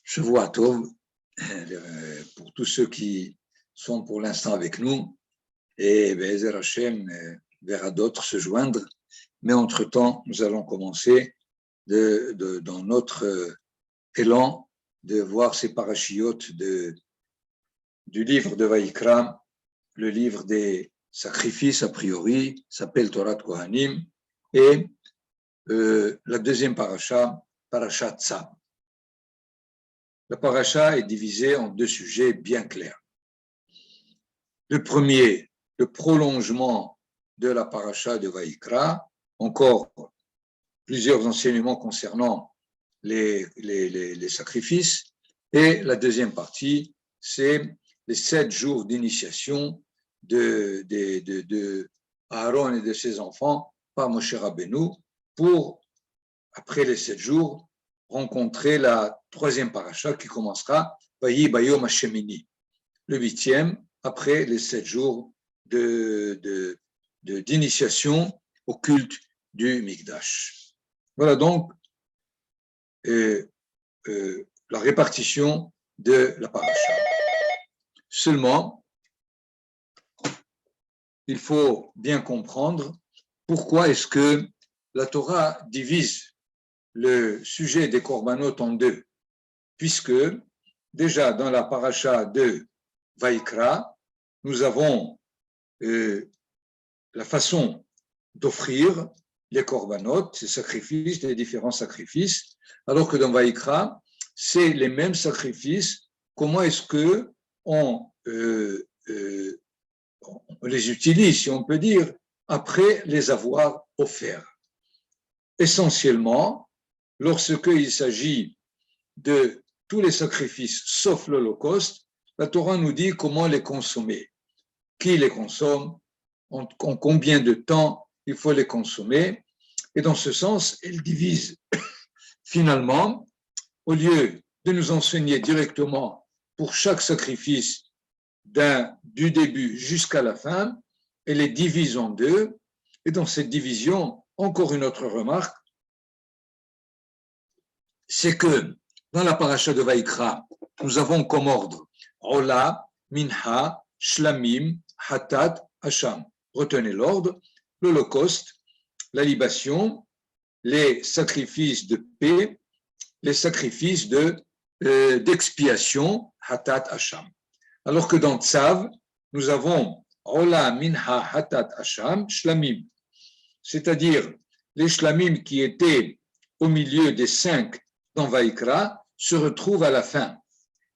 Shavua Tov, pour tous ceux qui sont pour l'instant avec nous, et Be'ezer Hashem verra d'autres se joindre. Mais entre-temps, nous allons commencer dans notre élan de voir ces parachiotes du livre de Vaïkra, le livre des sacrifices a priori, s'appelle Torah Kohanim, et la deuxième paracha, Parashat Tzav. La paracha est divisée en deux sujets bien clairs. Le premier, le prolongement de la paracha de Vaïkra, encore plusieurs enseignements concernant les sacrifices, et la deuxième partie, c'est les 7 jours d'initiation de Aaron et de ses enfants par Moshe Rabbeinu pour, après les 7 jours, rencontrer la troisième paracha qui commencera Vayi Bayom Hashemini, le 8e, après les 7 jours d'initiation au culte du Mikdash. Voilà donc la répartition de la paracha. Seulement, il faut bien comprendre pourquoi est-ce que la Torah divise le sujet des korbanot en deux, puisque déjà dans la paracha de Vaïkra, nous avons la façon d'offrir les korbanot, ces sacrifices, les différents sacrifices, alors que dans Vaïkra, c'est les mêmes sacrifices. Comment est-ce que on les utilise, si on peut dire, après les avoir offerts? Essentiellement, lorsqu'il s'agit de tous les sacrifices sauf l'Holocauste, la Torah nous dit comment les consommer. Qui les consomme, en combien de temps il faut les consommer. Et dans ce sens, elle divise finalement, au lieu de nous enseigner directement pour chaque sacrifice du début jusqu'à la fin, elle les divise en deux. Et dans cette division, encore une autre remarque, c'est que dans la paracha de Vaïkra, nous avons comme ordre Ola, Minha, Shlamim, Hatat, Hasham. Retenez l'ordre, l'Holocauste, la libation, les sacrifices de paix, les sacrifices d'expiation, Hatat, Hasham. Alors que dans Tzav, nous avons Ola, Minha, Hatat, Hasham, Shlamim. C'est-à-dire les Shlamim qui étaient au milieu des 5 dans Vaïkra se retrouvent à la fin.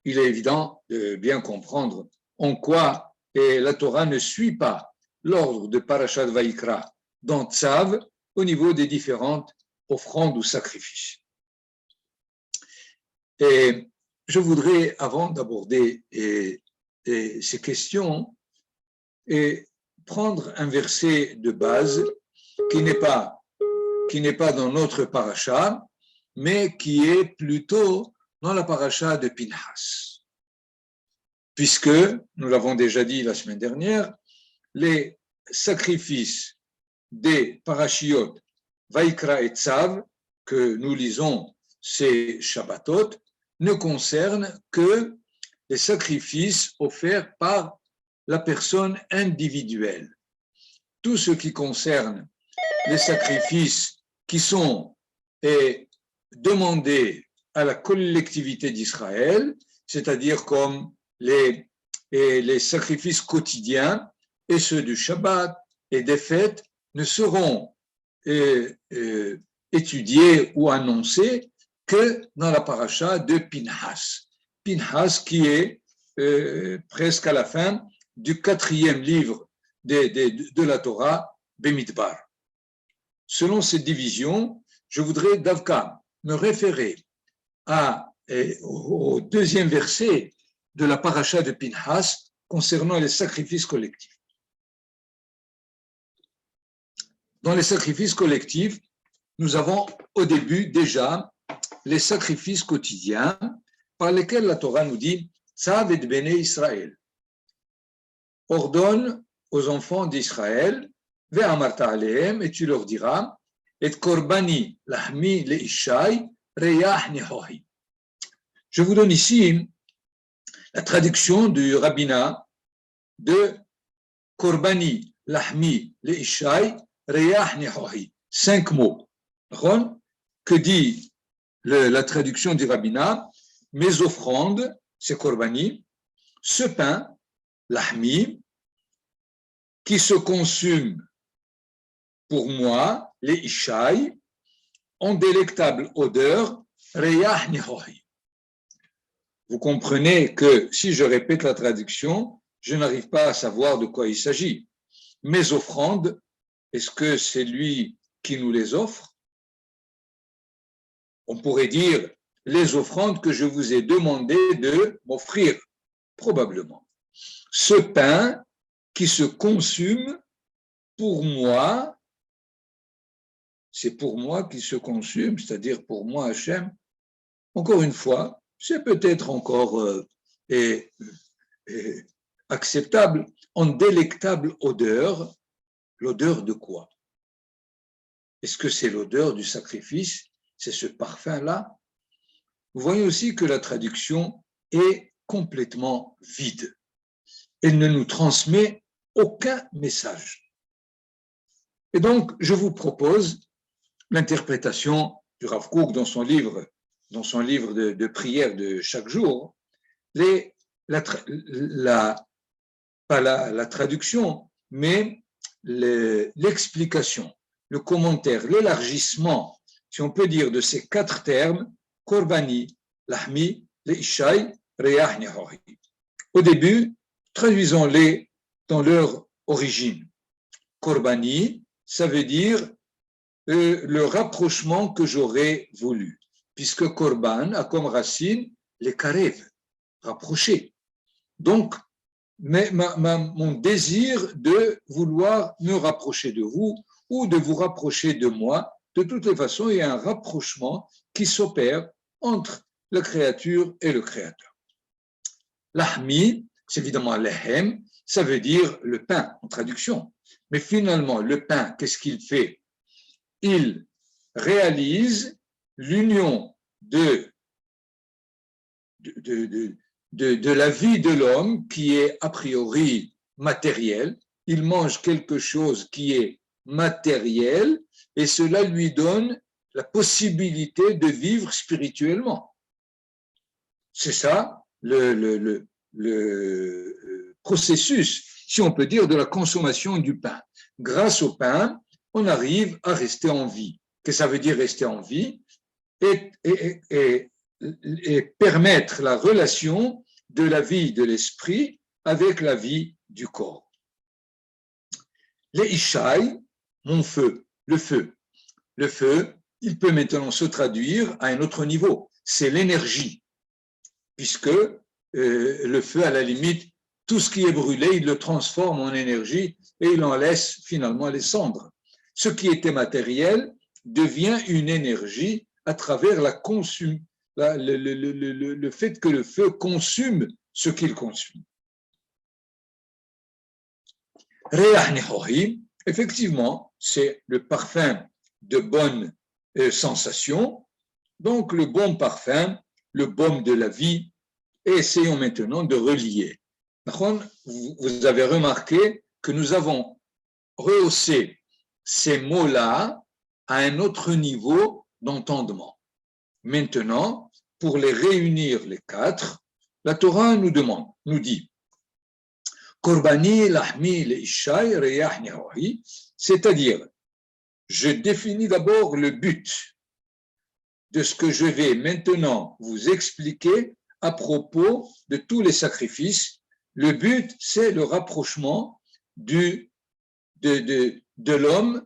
Il est évident de bien comprendre en quoi la Torah ne suit pas l'ordre de Parashat Vaïkra dans Tzav au niveau des différentes offrandes ou sacrifices. Et je voudrais, avant d'aborder ces questions, prendre un verset de base qui n'est pas dans notre paracha, mais qui est plutôt dans la paracha de Pinhas. Puisque, nous l'avons déjà dit la semaine dernière, les sacrifices des parachiotes Vaïkra et Tzav que nous lisons ces Shabbatot ne concernent que les sacrifices offerts par la personne individuelle. Tout ce qui concerne les sacrifices qui sont demandés à la collectivité d'Israël, c'est-à-dire comme les sacrifices quotidiens et ceux du Shabbat et des fêtes, ne seront étudiés ou annoncés que dans la paracha de Pinhas. Pinhas qui est presque à la fin du 4e livre de la Torah, Bemidbar. Selon cette division, je voudrais d'Avka me référer au 2e verset de la paracha de Pinhas concernant les sacrifices collectifs. Dans les sacrifices collectifs, nous avons au début déjà les sacrifices quotidiens par lesquels la Torah nous dit « Tzav et Bnei Israël » ordonne aux enfants d'Israël « Ve'amarta alehem » et tu leur diras « Et korbani lahmi leishai reyah nehohi » Je vous donne ici la traduction du rabbinat de Korbani, Lahmi, Leishai, Reyah, Nehohi. 5 mots. Que dit la traduction du rabbinat? Mes offrandes, c'est Korbani, ce pain, Lahmi, qui se consume pour moi, les Ishai, en délectable odeur, Reyah Nihohi. Vous comprenez que si je répète la traduction, je n'arrive pas à savoir de quoi il s'agit. Mes offrandes, est-ce que c'est lui qui nous les offre? On pourrait dire les offrandes que je vous ai demandé de m'offrir, probablement. Ce pain qui se consume pour moi, c'est pour moi qui se consume, c'est-à-dire pour moi, Hachem. Encore une fois, c'est peut-être encore acceptable, en délectable odeur. L'odeur de quoi? Est-ce que c'est l'odeur du sacrifice? C'est ce parfum-là? Vous voyez aussi que la traduction est complètement vide. Elle ne nous transmet aucun message. Et donc, je vous propose l'interprétation du Rav Kook dans son livre de prière de chaque jour, pas la traduction, mais l'explication, le commentaire, l'élargissement, si on peut dire, de ces 4 termes, Korbani, Lahmi, Leishai, Reyah, Nehohi. Au début, traduisons-les dans leur origine. Korbani, ça veut dire le rapprochement que j'aurais voulu, puisque Korban a comme racine les karev, rapprocher. Donc, mon désir de vouloir me rapprocher de vous ou de vous rapprocher de moi, de toutes les façons, il y a un rapprochement qui s'opère entre la créature et le créateur. Lahmi, c'est évidemment lehem, ça veut dire le pain en traduction. Mais finalement, le pain, qu'est-ce qu'il fait? Il réalise l'union de la vie de l'homme qui est a priori matérielle. Il mange quelque chose qui est matériel et cela lui donne la possibilité de vivre spirituellement. C'est ça le processus, si on peut dire, de la consommation du pain. Grâce au pain, on arrive à rester en vie. Qu'est-ce que ça veut dire rester en vie? Et permettre la relation de la vie de l'esprit avec la vie du corps. Les Ishai, mon feu, le feu. Le feu, il peut maintenant se traduire à un autre niveau. C'est l'énergie, puisque le feu, à la limite, tout ce qui est brûlé, il le transforme en énergie et il en laisse finalement les cendres. Ce qui était matériel devient une énergie à travers le fait que le feu consume ce qu'il consume. Reyah Nehohi, effectivement, c'est le parfum de bonne sensation, donc le bon parfum, le baume de la vie, et essayons maintenant de relier. Vous avez remarqué que nous avons rehaussé ces mots-là à un autre niveau d'entendement. Maintenant, pour les réunir les 4, la Torah nous dit Korbani, Lahmi, Leishai, Reyah, Nehohi, c'est-à-dire, je définis d'abord le but de ce que je vais maintenant vous expliquer à propos de tous les sacrifices. Le but, c'est le rapprochement de l'homme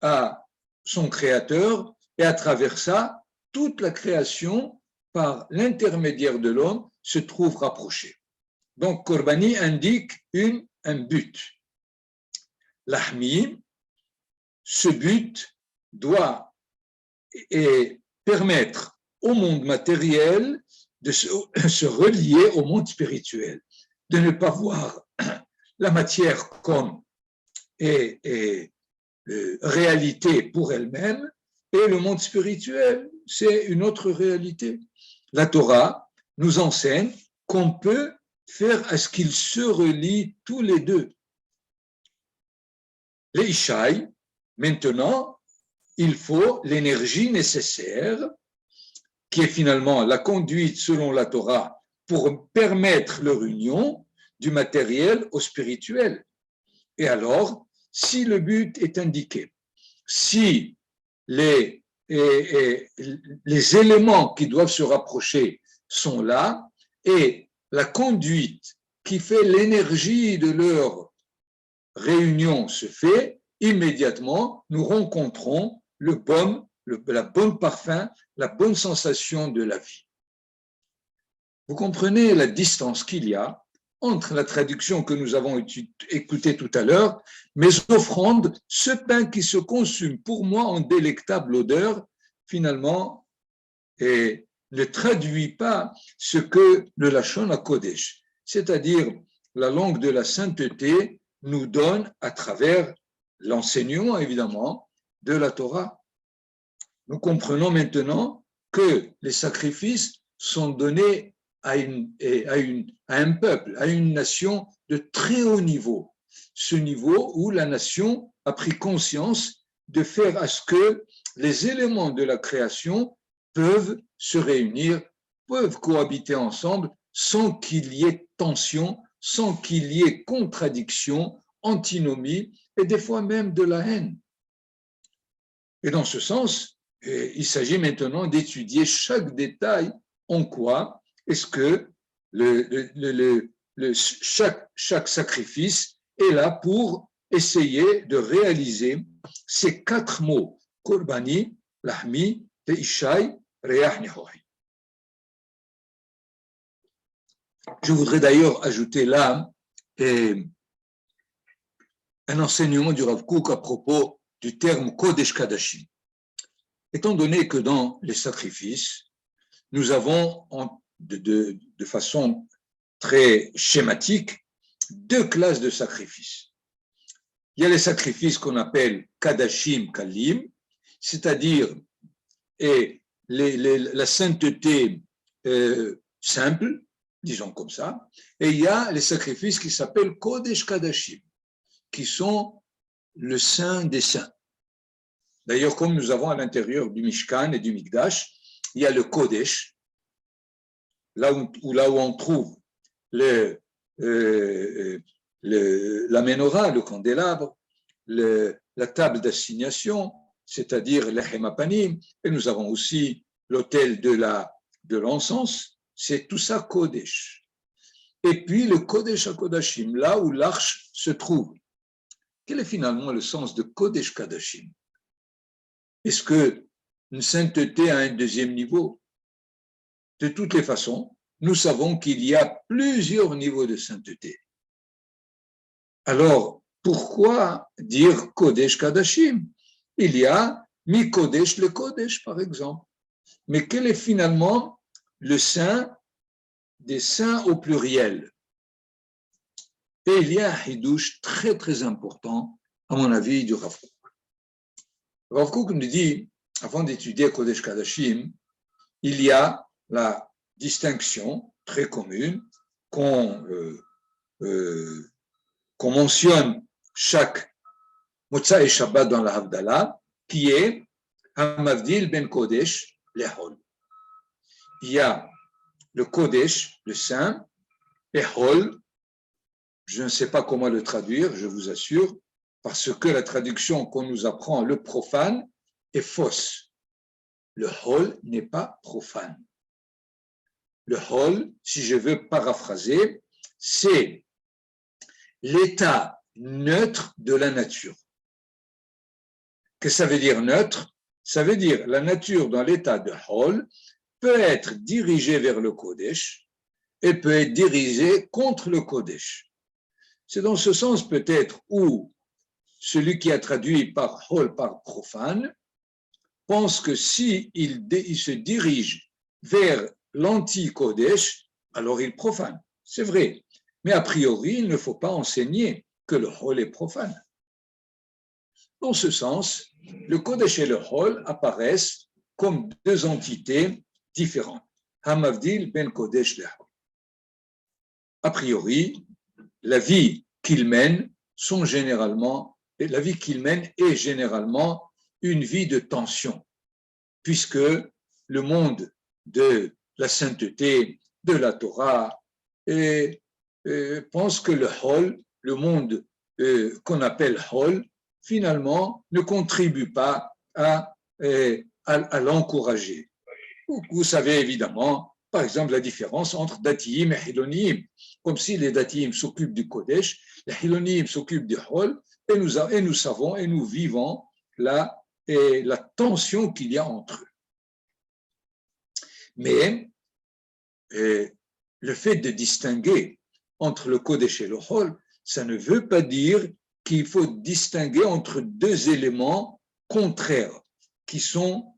à son créateur et à travers ça, toute la création, par l'intermédiaire de l'homme, se trouve rapprochée. Donc, Korbani indique un but. Lahmi, ce but doit permettre au monde matériel de se relier au monde spirituel, de ne pas voir la matière comme réalité pour elle-même, et le monde spirituel, c'est une autre réalité. La Torah nous enseigne qu'on peut faire à ce qu'ils se relient tous les deux. Les Ishaï, maintenant, il faut l'énergie nécessaire, qui est finalement la conduite selon la Torah pour permettre leur union du matériel au spirituel. Et alors, si le but est indiqué, si les éléments qui doivent se rapprocher sont là, et la conduite qui fait l'énergie de leur réunion se fait, immédiatement, nous rencontrons la bonne parfum, la bonne sensation de la vie. Vous comprenez la distance qu'il y a entre la traduction que nous avons écoutée tout à l'heure, mes offrandes, ce pain qui se consume pour moi en délectable odeur, finalement, et ne traduit pas ce que le Lachon HaKodesh, c'est-à-dire la langue de la sainteté, nous donne à travers l'enseignement, évidemment, de la Torah. Nous comprenons maintenant que les sacrifices sont donnés à un peuple, à une nation de très haut niveau. Ce niveau où la nation a pris conscience de faire à ce que les éléments de la création peuvent se réunir, peuvent cohabiter ensemble sans qu'il y ait tension, sans qu'il y ait contradiction, antinomie et des fois même de la haine. Et dans ce sens, il s'agit maintenant d'étudier chaque détail en quoi est-ce que chaque sacrifice est là pour essayer de réaliser ces 4 mots, Korbani, Lahmi, Ishai, Reach Nehorai. Je voudrais d'ailleurs ajouter là un enseignement du Rav Kook à propos du terme Kodesh Kadashim. Étant donné que dans les sacrifices, nous avons de façon très schématique 2 classes de sacrifices. Il y a les sacrifices qu'on appelle Kadashim Kalim, c'est-à-dire la sainteté simple, disons comme ça, et il y a les sacrifices qui s'appellent Kodesh Kadashim, qui sont le saint des saints. D'ailleurs, comme nous avons à l'intérieur du Mishkan et du Mikdash, il y a le Kodesh, là où on trouve la menorah, le candélabre, la table d'assignation, c'est-à-dire le Hemapanim, et nous avons aussi l'autel de l'encens, c'est tout ça Kodesh. Et puis le Kodesh HaKodashim, là où l'arche se trouve. Quel est finalement le sens de Kodesh Kadashim? Est-ce qu'une sainteté a un deuxième niveau? De toutes les façons, nous savons qu'il y a plusieurs niveaux de sainteté. Alors, pourquoi dire Kodesh Kadashim? Il y a Mi Kodesh le Kodesh, par exemple. Mais quel est finalement le saint des saints au pluriel? Et il y a un hidouche très très important, à mon avis, du Rav Kook. Rav Kook nous dit, avant d'étudier Kodesh Kadashim, il y a la distinction très commune qu'on mentionne chaque Motza et Shabbat dans la Havdalah, qui est Hamavdil ben Kodesh lehol. Il y a le Kodesh, le Saint, et Hol. Je ne sais pas comment le traduire, je vous assure, parce que la traduction qu'on nous apprend, le profane, est fausse. Le Hol n'est pas profane. Le Hol, si je veux paraphraser, c'est l'état neutre de la nature. Qu'est-ce que ça veut dire neutre? Ça veut dire la nature dans l'état de Hol peut être dirigée vers le Kodesh et peut être dirigée contre le Kodesh. C'est dans ce sens peut-être où celui qui a traduit par Hol, par profane, pense que s'il se dirige vers l'anti-Kodesh, alors il profane. C'est vrai. Mais a priori, il ne faut pas enseigner que le Hol est profane. Dans ce sens, le Kodesh et le Hol apparaissent comme 2 entités différentes. Hamavdil ben Kodesh lehol. A priori, la vie qu'il mène la vie qu'il mène est généralement une vie de tension, puisque le monde de la sainteté, de la Torah, pense que le hol, le monde qu'on appelle hol, finalement ne contribue pas à l'encourager. Vous savez évidemment, par exemple, la différence entre Datiim et Hilonim, comme si les Datiim s'occupent du Kodesh, les Hilonim s'occupent du Hol, et nous savons et nous vivons la tension qu'il y a entre eux. Mais le fait de distinguer entre le Kodesh et le Hol, ça ne veut pas dire qu'il faut distinguer entre deux éléments contraires qui sont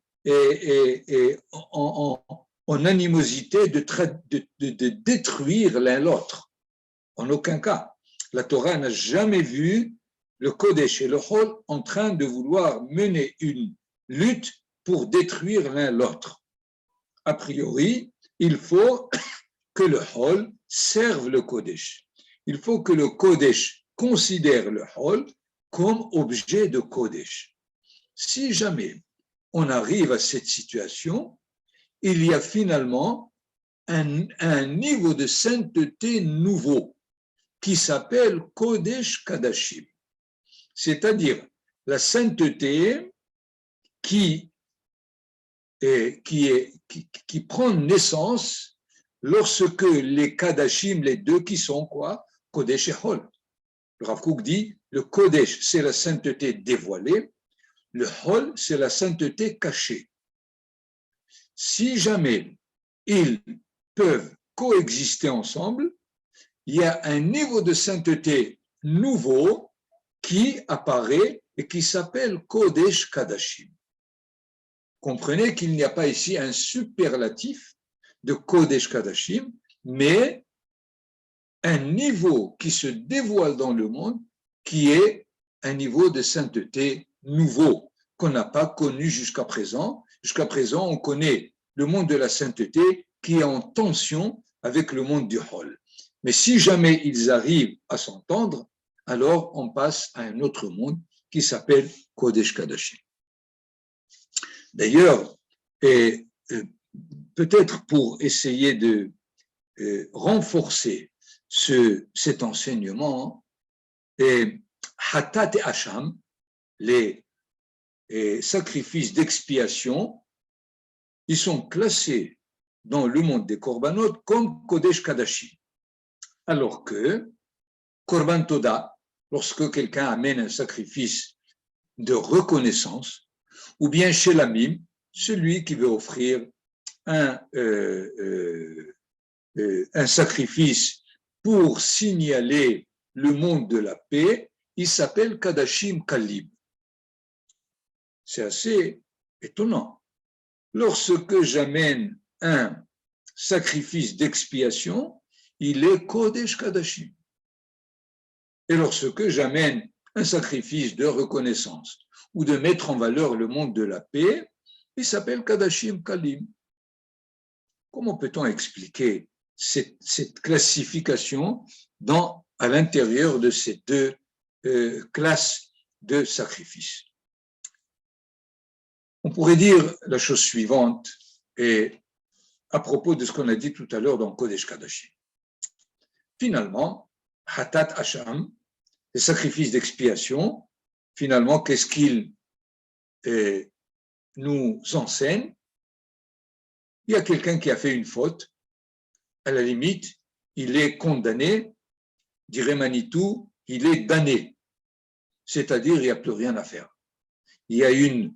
en animosité de détruire l'un l'autre. En aucun cas. La Torah n'a jamais vu le Kodesh et le Hol en train de vouloir mener une lutte pour détruire l'un l'autre. A priori, il faut que le Hol serve le Kodesh. Il faut que le Kodesh considère le Hol comme objet de Kodesh. Si jamais on arrive à cette situation, il y a finalement un niveau de sainteté nouveau qui s'appelle Kodesh Kadashim, c'est-à-dire la sainteté qui prend naissance lorsque les Kadashim, les deux qui sont quoi? Kodesh et Hol. Le Rav Kook dit, le Kodesh, c'est la sainteté dévoilée, le Hol, c'est la sainteté cachée. Si jamais ils peuvent coexister ensemble, il y a un niveau de sainteté nouveau qui apparaît et qui s'appelle Kodesh Kadashim. Comprenez qu'il n'y a pas ici un superlatif de Kodesh Kadashim, mais un niveau qui se dévoile dans le monde, qui est un niveau de sainteté nouveau, qu'on n'a pas connu jusqu'à présent. Jusqu'à présent, on connaît le monde de la sainteté qui est en tension avec le monde du Hol. Mais si jamais ils arrivent à s'entendre, alors on passe à un autre monde qui s'appelle Kodesh Kadashim. D'ailleurs, peut-être pour essayer de renforcer cet enseignement, Hatat et Hacham, les sacrifices d'expiation, ils sont classés dans le monde des Korbanot comme Kodesh Kadashim. Alors que Korban Toda, lorsque quelqu'un amène un sacrifice de reconnaissance, ou bien Shelamim, celui qui veut offrir un sacrifice pour signaler le monde de la paix, il s'appelle Kadashim Kalib. C'est assez étonnant. Lorsque j'amène un sacrifice d'expiation, il est Kodesh Kadashim. Et lorsque j'amène un sacrifice de reconnaissance ou de mettre en valeur le monde de la paix, il s'appelle Kadashim Kalim. Comment peut-on expliquer cette classification à l'intérieur de ces deux classes de sacrifices? On pourrait dire la chose suivante, et à propos de ce qu'on a dit tout à l'heure dans Kodesh Kadashim. Finalement, Hatat Hacham, les sacrifices d'expiation, finalement, qu'est-ce qu'ils nous enseignent? Il y a quelqu'un qui a fait une faute, à la limite, il est condamné, dirait Manitou, il est damné. C'est-à-dire, il n'y a plus rien à faire. Il y a une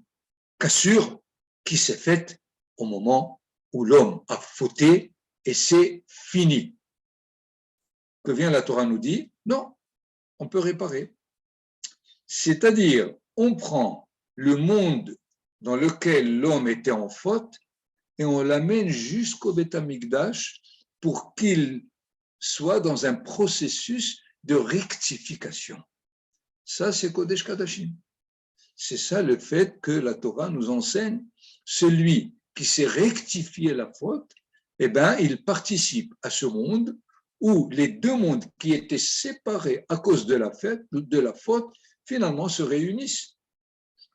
cassure qui s'est faite au moment où l'homme a fauté et c'est fini. Que vient la Torah nous dit? Non, on peut réparer. C'est-à-dire, on prend le monde dans lequel l'homme était en faute et on l'amène jusqu'au Beth Amikdash pour qu'il soit dans un processus de rectification. Ça, c'est Kodesh Kadashim. C'est ça le fait que la Torah nous enseigne. Celui qui sait rectifier la faute, eh bien, il participe à ce monde où les deux mondes qui étaient séparés à cause de la faute, finalement se réunissent.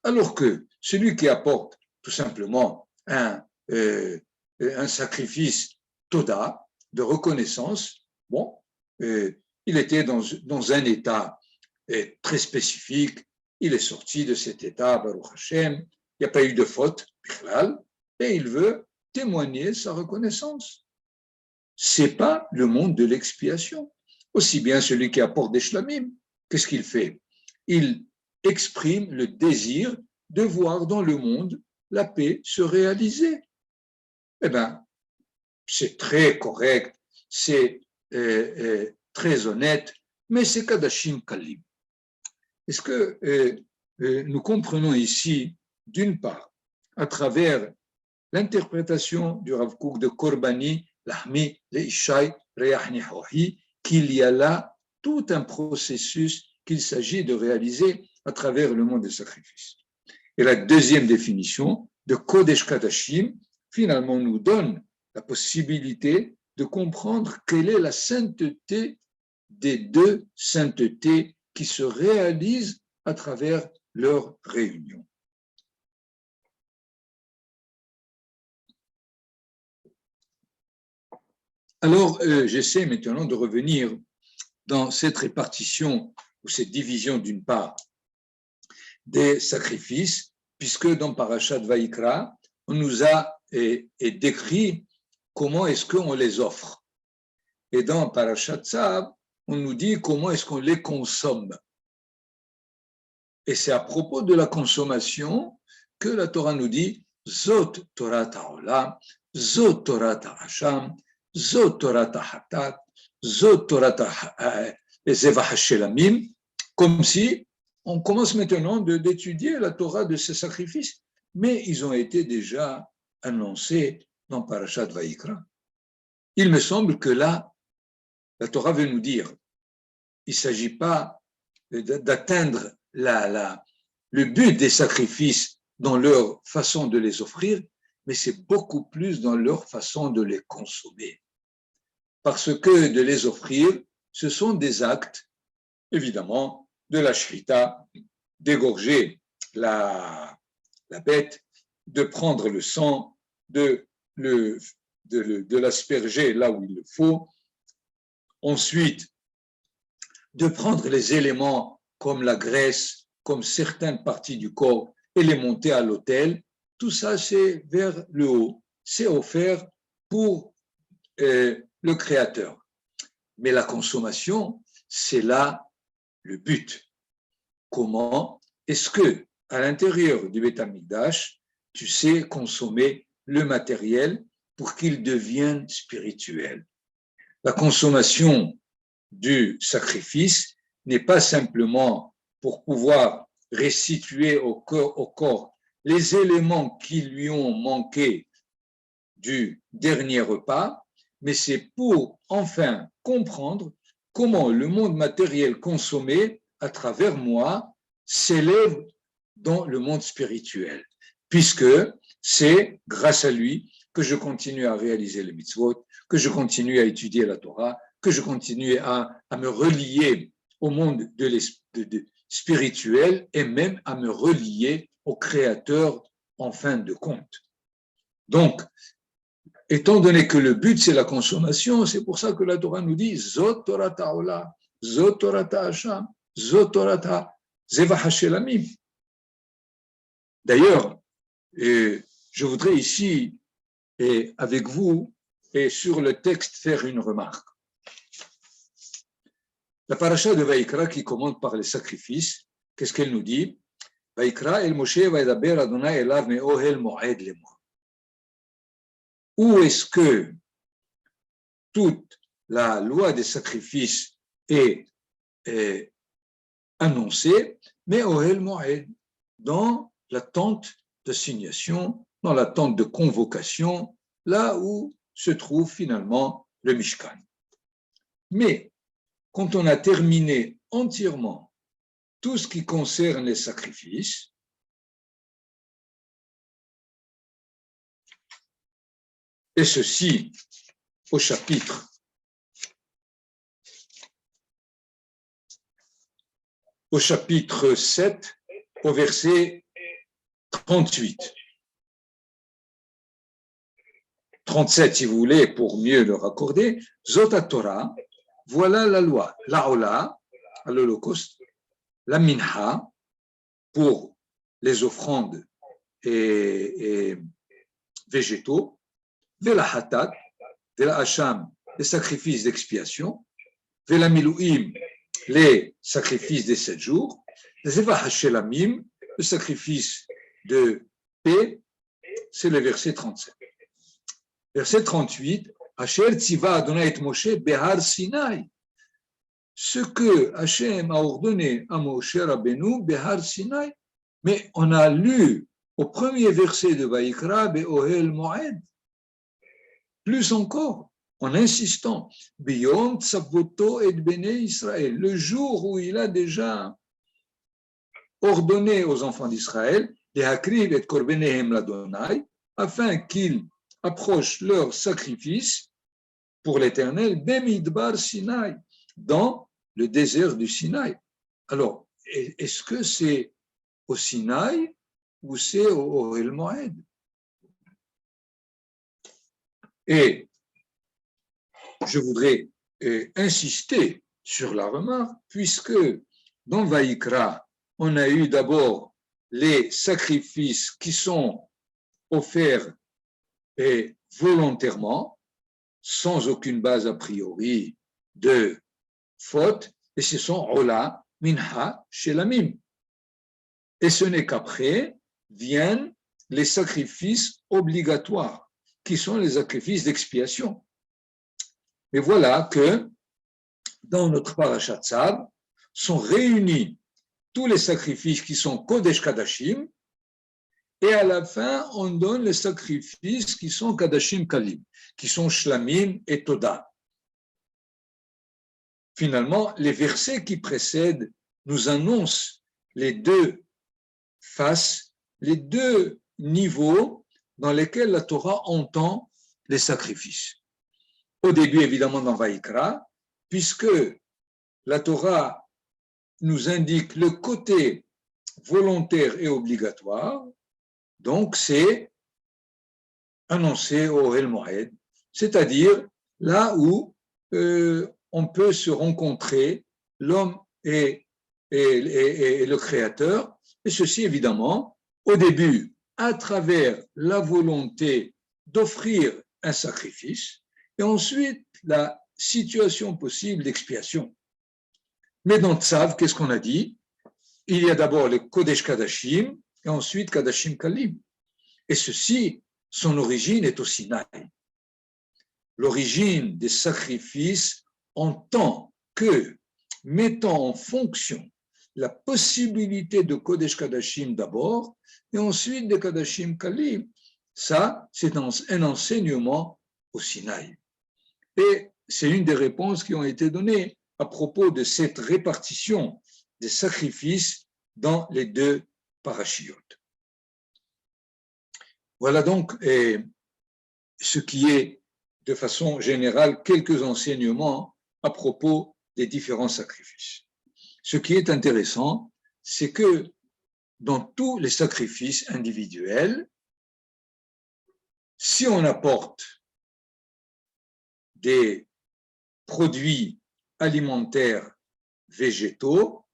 Alors que celui qui apporte tout simplement un sacrifice toda, de reconnaissance, bon, il était dans un état très spécifique, il est sorti de cet état, Baruch Hashem, il n'y a pas eu de faute, et il veut témoigner sa reconnaissance. Ce n'est pas le monde de l'expiation. Aussi bien celui qui apporte des shlamim, qu'est-ce qu'il fait? Il exprime le désir de voir dans le monde la paix se réaliser. Eh bien, c'est très correct, c'est très honnête, mais c'est Kadashim Kalim. Est-ce que nous comprenons ici, d'une part, à travers l'interprétation du Rav Kook de Korbani, Lahmi, Leishai, Reyahni Hohi, qu'il y a là tout un processus qu'il s'agit de réaliser à travers le monde des sacrifices. Et la deuxième définition de Kodesh Kadashim, finalement, nous donne la possibilité de comprendre quelle est la sainteté des deux saintetés qui se réalisent à travers leur réunion. Alors, j'essaie maintenant de revenir dans cette répartition ou cette division d'une part des sacrifices, puisque dans Parashat Vayikra, on nous a décrit comment est-ce qu'on les offre. Et dans Parashat Tzav, on nous dit comment est-ce qu'on les consomme. Et c'est à propos de la consommation que la Torah nous dit Zot Torah Ta'olam, Zot Torah Ta'asham, Zot Torah Ta'hatat, Zot Torah Ta'zevah Shelamim, comme si on commence maintenant d'étudier la Torah de ces sacrifices, mais ils ont été déjà annoncés dans Parashat Vayikra. Il me semble que là, la Torah veut nous dire, il ne s'agit pas d'atteindre le but des sacrifices dans leur façon de les offrir, mais c'est beaucoup plus dans leur façon de les consommer. Parce que de les offrir, ce sont des actes, évidemment, de la shrita, d'égorger la bête, de prendre le sang, de l'asperger là où il le faut. Ensuite, de prendre les éléments comme la graisse, comme certaines parties du corps, et les monter à l'autel. Tout ça, c'est vers le haut. C'est offert pour le Créateur. Mais la consommation, c'est là le but. Comment est-ce que, à l'intérieur du Beth Amikdash, tu sais consommer le matériel pour qu'il devienne spirituel? La consommation du sacrifice n'est pas simplement pour pouvoir restituer au corps les éléments qui lui ont manqué du dernier repas, mais c'est pour enfin comprendre comment le monde matériel consommé à travers moi s'élève dans le monde spirituel, puisque c'est grâce à lui que je continue à réaliser les mitzvot, que je continue à étudier la Torah, que je continue à me relier au monde spirituel et même à me relier au Créateur en fin de compte. Donc, étant donné que le but c'est la consommation, c'est pour ça que la Torah nous dit Zot Torah Ta'ola, Zot Torah Ta'asham, Zot Torah Ta'zevah Hashelamim. D'ailleurs, je voudrais ici, avec vous, et sur le texte, faire une remarque. La paracha de Vayikra qui commence par les sacrifices, qu'est-ce qu'elle nous dit? Vayikra el Moshe vayedaber Adonai elav me'ohel mo'ed lemo. Où est-ce que toute la loi des sacrifices est annoncée? Me'ohel mo'ed, dans la tente d'assignation, dans la tente de convocation, là où se trouve finalement le Mishkan. Mais quand on a terminé entièrement tout ce qui concerne les sacrifices, Et ceci au chapitre 7, au verset 38. 37, si vous voulez, pour mieux le raccorder. Zot Torah, voilà la loi. La Ola, à l'Holocauste, la Minha, pour les offrandes et végétaux, Vela Hatat, Vela Hacham, les sacrifices d'expiation, Vela Milouim, les sacrifices des 7 jours, Zeva Hashelamim, le sacrifice de paix, c'est le verset 37. Verset 38, Asher Tziva Adonai et Moshe Behar Sinai. Ce que Hachem a ordonné à Moshe Rabbeinu Behar Sinai, mais on a lu au premier verset de Vaïkra Be'ohel Moed, plus encore, en insistant, Biyom Tzavoto et Bnei Israël, le jour où il a déjà ordonné aux enfants d'Israël, les Hakriv et Korbenehem l'Adonai, afin qu'ils approchent leur sacrifice pour l'Éternel, Bemidbar Sinai, dans le désert du Sinaï. Alors, est-ce que c'est au Sinaï ou c'est au Ohel Moed? Et je voudrais insister sur la remarque, puisque dans Vaïkra, on a eu d'abord les sacrifices qui sont offerts volontairement, sans aucune base a priori de faute, et ce sont Ola, Minha, Shelamim. Et ce n'est qu'après viennent les sacrifices obligatoires, qui sont les sacrifices d'expiation. Mais voilà que dans notre Parashat Tzav sont réunis tous les sacrifices qui sont Kodesh Kadashim, et à la fin, on donne les sacrifices qui sont Kadashim Kalim, qui sont Shlamim et Toda. Finalement, les versets qui précèdent nous annoncent les deux faces, les deux niveaux dans lesquels la Torah entend les sacrifices. Au début, évidemment, dans Vaïkra, puisque la Torah nous indique le côté volontaire et obligatoire, donc c'est annoncé au Ohel Moed, c'est-à-dire là où on peut se rencontrer, l'homme et le Créateur, et ceci évidemment, au début, à travers la volonté d'offrir un sacrifice, et ensuite la situation possible d'expiation. Mais dans Tzav, qu'est-ce qu'on a dit? Il y a d'abord le Kodesh Kadashim, et ensuite Kadashim Kalim. Et ceci, son origine est au Sinaï. L'origine des sacrifices en tant que mettant en fonction la possibilité de Kodesh Kadashim d'abord, et ensuite de Kadashim Kalim. Ça, c'est un enseignement au Sinaï. Et c'est une des réponses qui ont été données à propos de cette répartition des sacrifices dans les deux parachiotes. Voilà donc ce qui est, de façon générale, quelques enseignements à propos des différents sacrifices. Ce qui est intéressant, c'est que dans tous les sacrifices individuels, si on apporte des produits alimentaires végétaux,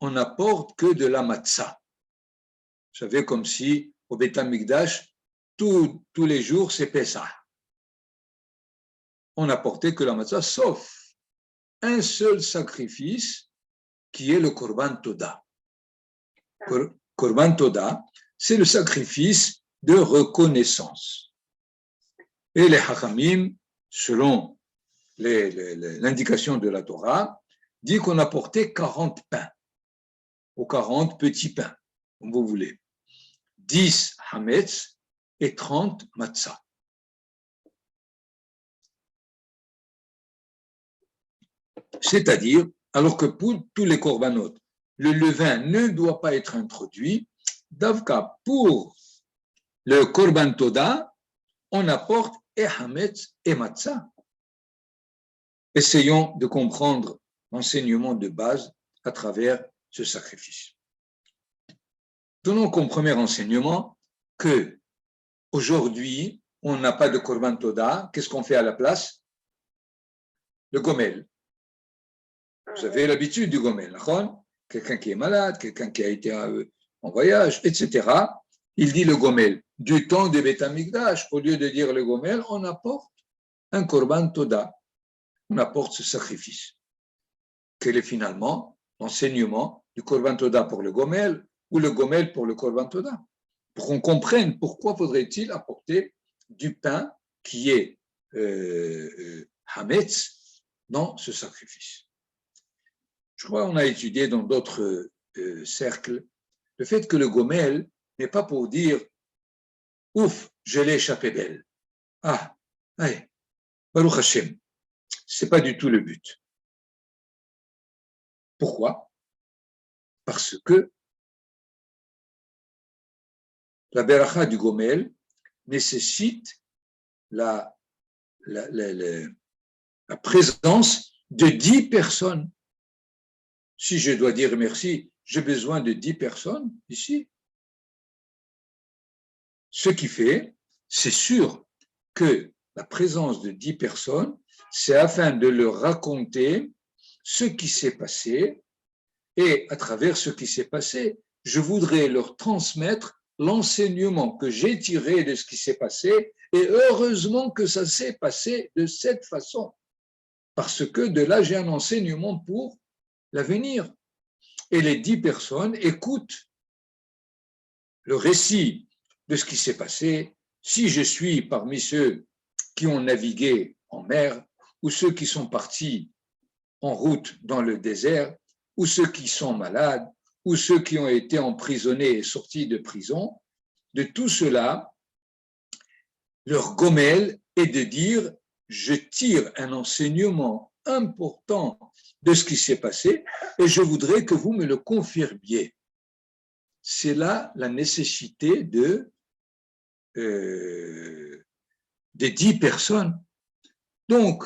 on n'apporte que de la matzah. Vous savez, comme si au Beth Amikdash, tous les jours, c'est Pessah. On n'apportait que la matzah, sauf un seul sacrifice qui est le Korban Toda. Korban Toda, c'est le sacrifice de reconnaissance. Et les Hachamim, selon l'indication de la Torah, dit qu'on apportait 40 pains, ou 40 petits pains, comme vous voulez. 10 hametz et 30 matzah. C'est-à-dire, alors que pour tous les korbanot, le levain ne doit pas être introduit, d'avka pour le korban toda, on apporte et Hametz et Matzah. Essayons de comprendre l'enseignement de base à travers ce sacrifice. Donnons comme premier enseignement que aujourd'hui, on n'a pas de Korban Toda. Qu'est-ce qu'on fait à la place? Le Gomel. Vous avez l'habitude du Gomel. Quelqu'un qui est malade, quelqu'un qui a été en voyage, etc. Il dit le Gomel. Du temps de Beth Amikdash, au lieu de dire le Gomel, on apporte un Korban Toda. On apporte ce sacrifice. Quel est finalement l'enseignement du Korban Toda pour le Gomel ou le Gomel pour le Korban Toda? Pour qu'on comprenne pourquoi faudrait-il apporter du pain qui est Hametz dans ce sacrifice. Je crois qu'on a étudié dans d'autres cercles le fait que le Gomel n'est pas pour dire « Ouf, je l'ai échappé belle ». Ah, allez, Baruch Hashem. Ce n'est pas du tout le but. Pourquoi? Parce que la beracha du Gomel nécessite la présence de 10 personnes. Si je dois dire merci, j'ai besoin de 10 personnes ici. Ce qui fait, c'est sûr que la présence de 10 personnes, c'est afin de leur raconter ce qui s'est passé, et à travers ce qui s'est passé, je voudrais leur transmettre l'enseignement que j'ai tiré de ce qui s'est passé, et heureusement que ça s'est passé de cette façon, parce que de là, j'ai un enseignement pour l'avenir. Et les 10 personnes écoutent le récit de ce qui s'est passé. Si je suis parmi ceux qui ont navigué en mer, ou ceux qui sont partis en route dans le désert, ou ceux qui sont malades, ou ceux qui ont été emprisonnés et sortis de prison, de tout cela, leur gomel est de dire « je tire un enseignement important de ce qui s'est passé et je voudrais que vous me le confirmiez ». C'est là la nécessité de 10 personnes. Donc,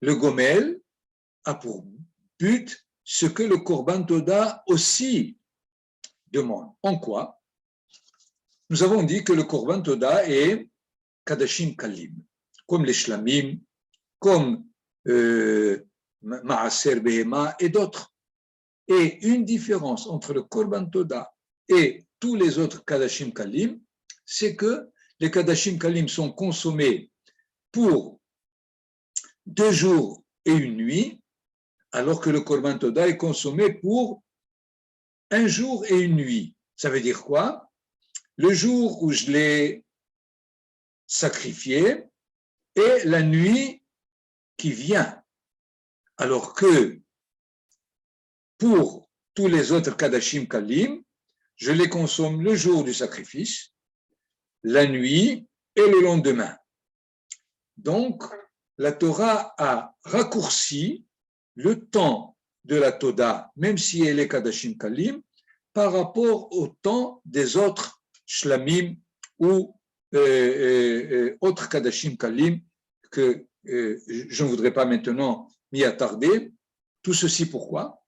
le gomel a pour but ce que le Korban Toda aussi demande. En quoi? Nous avons dit que le Korban Toda est Kadashim Kalim, comme les Shlamim, comme Maaser Behema et d'autres. Et une différence entre le Korban Toda et tous les autres Kadashim Kalim, c'est que les Kadashim Kalim sont consommés pour 2 jours et 1 nuit, alors que le Korban Toda est consommé pour 1 jour et 1 nuit. Ça veut dire quoi? Le jour où je l'ai sacrifié et la nuit qui vient. Alors que pour tous les autres Kadashim Kalim, je les consomme le jour du sacrifice, la nuit et le lendemain. Donc, la Torah a raccourci le temps de la Toda, même si elle est Kadashim Kalim, par rapport au temps des autres Shlamim ou autres Kadashim Kalim que je ne voudrais pas maintenant m'y attarder. Tout ceci pourquoi?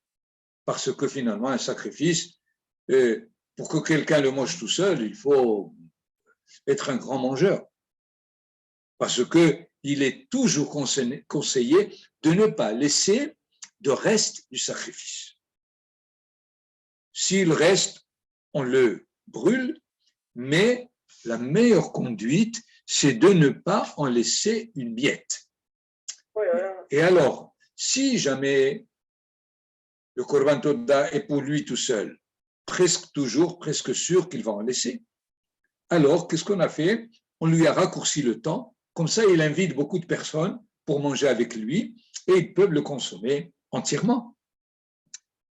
Parce que finalement, un sacrifice, pour que quelqu'un le mange tout seul, il faut être un grand mangeur. Parce qu'il est toujours conseillé de ne pas laisser de reste du sacrifice. S'il reste, on le brûle, mais la meilleure conduite, c'est de ne pas en laisser une miette. Et alors, si jamais le Korban Toda est pour lui tout seul, presque toujours, presque sûr qu'il va en laisser, alors qu'est-ce qu'on a fait? On lui a raccourci le temps, comme ça il invite beaucoup de personnes pour manger avec lui et ils peuvent le consommer entièrement.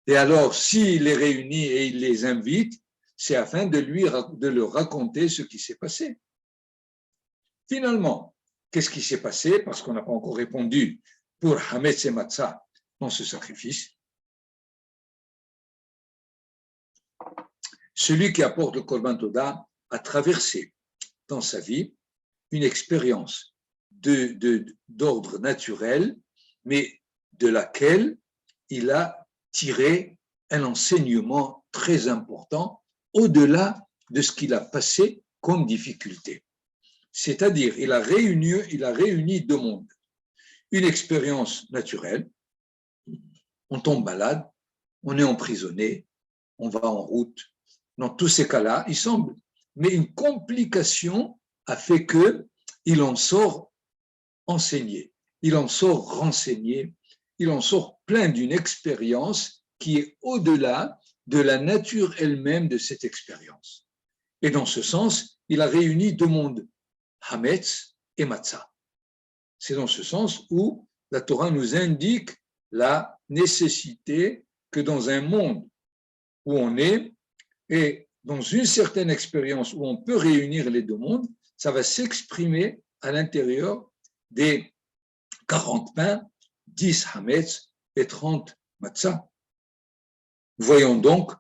Et alors, s'il les réunit et il les invite, c'est afin de leur raconter ce qui s'est passé. Finalement, qu'est-ce qui s'est passé? Parce qu'on n'a pas encore répondu pour Hametz et Matzah dans ce sacrifice. Celui qui apporte le Korban Toda a traversé dans sa vie une expérience d'ordre naturel, mais de laquelle il a tiré un enseignement très important au-delà de ce qu'il a passé comme difficulté. C'est-à-dire, il a réuni deux mondes. Une expérience naturelle, on tombe malade, on est emprisonné, on va en route. Dans tous ces cas-là, il semble, mais une complication a fait qu'il en sort enseigné, il en sort renseigné, il en sort plein d'une expérience qui est au-delà de la nature elle-même de cette expérience. Et dans ce sens, il a réuni deux mondes, Hametz et Matzah. C'est dans ce sens où la Torah nous indique la nécessité que dans un monde où on est et dans une certaine expérience où on peut réunir les deux mondes, ça va s'exprimer à l'intérieur des 40 pains, 10 hametz et 30 matzah. Voyons donc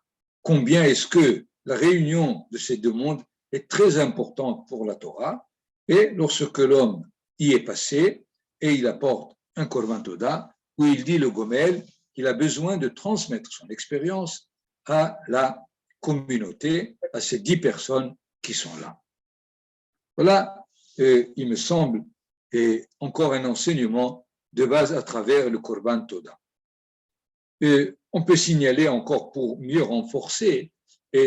combien est-ce que la réunion de ces deux mondes est très importante pour la Torah, et lorsque l'homme y est passé et il apporte un korban toda où il dit le gomel qu'il a besoin de transmettre son expérience à la communauté, à ces 10 personnes qui sont là. Voilà, il me semble, et encore un enseignement de base à travers le korban toda. On peut signaler encore pour mieux renforcer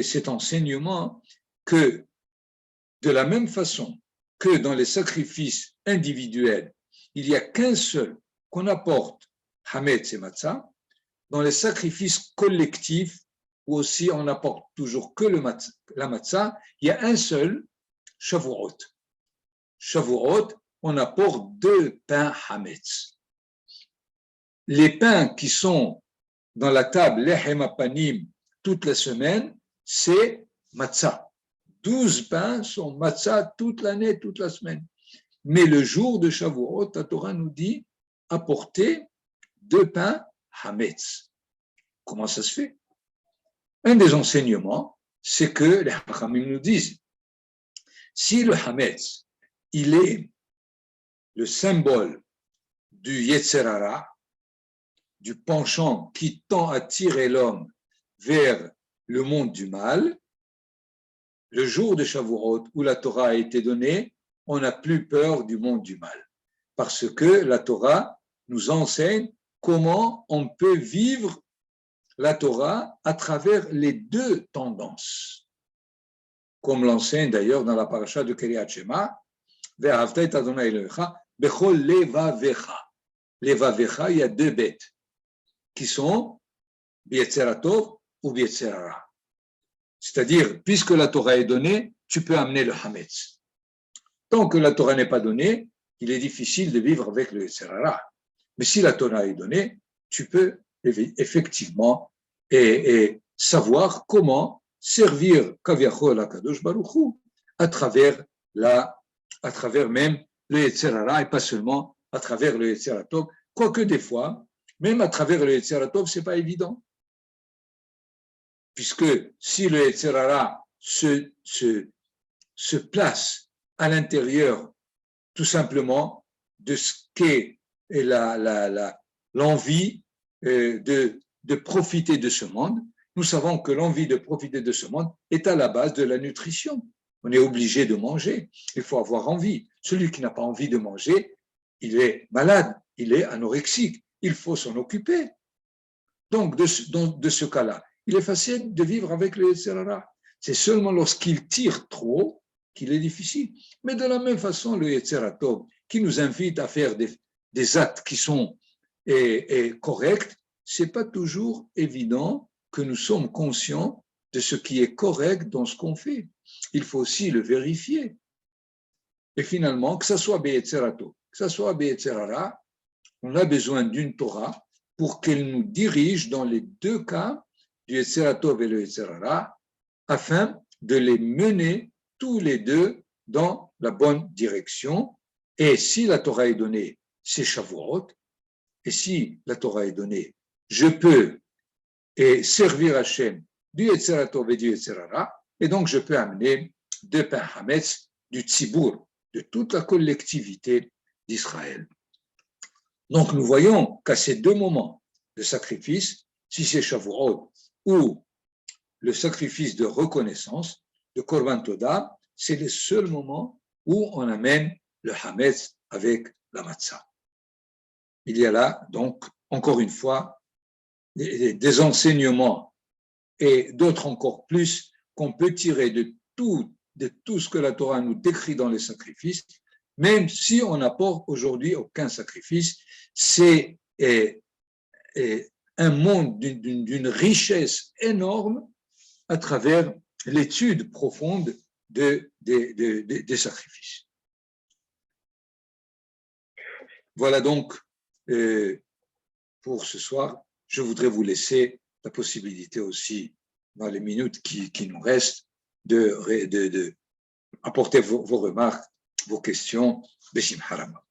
cet enseignement que de la même façon que dans les sacrifices individuels, il n'y a qu'un seul qu'on apporte, hametz et matzah, dans les sacrifices collectifs, où aussi on n'apporte toujours que la matzah, il y a un seul, Shavuot. Shavuot, on apporte 2 pains hametz. Les pains qui sont dans la table, lechem apanim, toute la semaine, c'est matzah. 12 pains sont matzah toute l'année, toute la semaine. Mais le jour de Shavuot, la Torah nous dit apporter 2 pains hametz. Comment ça se fait? Un des enseignements, c'est que les Hachamim nous disent, si le hametz, il est le symbole du Yetzer Hara, du penchant qui tend à tirer l'homme vers le monde du mal, le jour de Shavuot où la Torah a été donnée, on n'a plus peur du monde du mal. Parce que la Torah nous enseigne comment on peut vivre la Torah à travers les deux tendances. Comme l'enseigne d'ailleurs dans la paracha de Kriyat Shema, Ve'ahavta et Adonai Elohecha, bechol levavecha. Levavecha, il y a 2 bêtes qui sont Yetzer Hatov ou Yetzer Hara. C'est-à-dire, puisque la Torah est donnée, tu peux amener le hametz. Tant que la Torah n'est pas donnée, il est difficile de vivre avec le Yetzer Hara. Mais si la Torah est donnée, tu peux effectivement et savoir comment servir Kaviachol Akadosh Baruch Hu à travers même le Yetzer Hara et pas seulement à travers le Yetzer Hatov, quoique des fois, même à travers le Yetzer Hatov, ce n'est pas évident. Puisque si le Yetzer Hara se place à l'intérieur tout simplement de ce qu'est l'envie de profiter de ce monde, nous savons que l'envie de profiter de ce monde est à la base de la nutrition. On est obligé de manger, il faut avoir envie. Celui qui n'a pas envie de manger, il est malade, il est anorexique, il faut s'en occuper. Donc, de ce cas-là, il est facile de vivre avec le Yetzer Hara. C'est seulement lorsqu'il tire trop qu'il est difficile. Mais de la même façon, le Yetzer Hatov, qui nous invite à faire des actes qui sont corrects, ce n'est pas toujours évident que nous sommes conscients de ce qui est correct dans ce qu'on fait. Il faut aussi le vérifier. Et finalement, que ce soit Yetzer Hatov, que ce soit Yetzer Hara, on a besoin d'une Torah pour qu'elle nous dirige dans les deux cas, du Yetzer Hatov et le Yetzer Hara, afin de les mener tous les deux dans la bonne direction. Et si la Torah est donnée, c'est Shavuot. Et si la Torah est donnée, je peux servir Hachem du Yetzer Hatov et du Yetzer Hara, et donc je peux amener 2 pains hametz du tzibur, de toute la collectivité d'Israël. Donc nous voyons qu'à ces deux moments de sacrifice, si c'est Shavuot ou le sacrifice de reconnaissance, de Korban Toda, c'est le seul moment où on amène le Hametz avec la matzah. Il y a là, donc, encore une fois, des enseignements et d'autres encore plus qu'on peut tirer de tout ce que la Torah nous décrit dans les sacrifices, même si on n'apporte aujourd'hui aucun sacrifice. C'est un monde d'une richesse énorme à travers l'étude profonde des sacrifices. Voilà donc pour ce soir. Je voudrais vous laisser la possibilité aussi, dans les minutes qui nous restent, de apporter vos remarques, vos questions. Beshim Harama.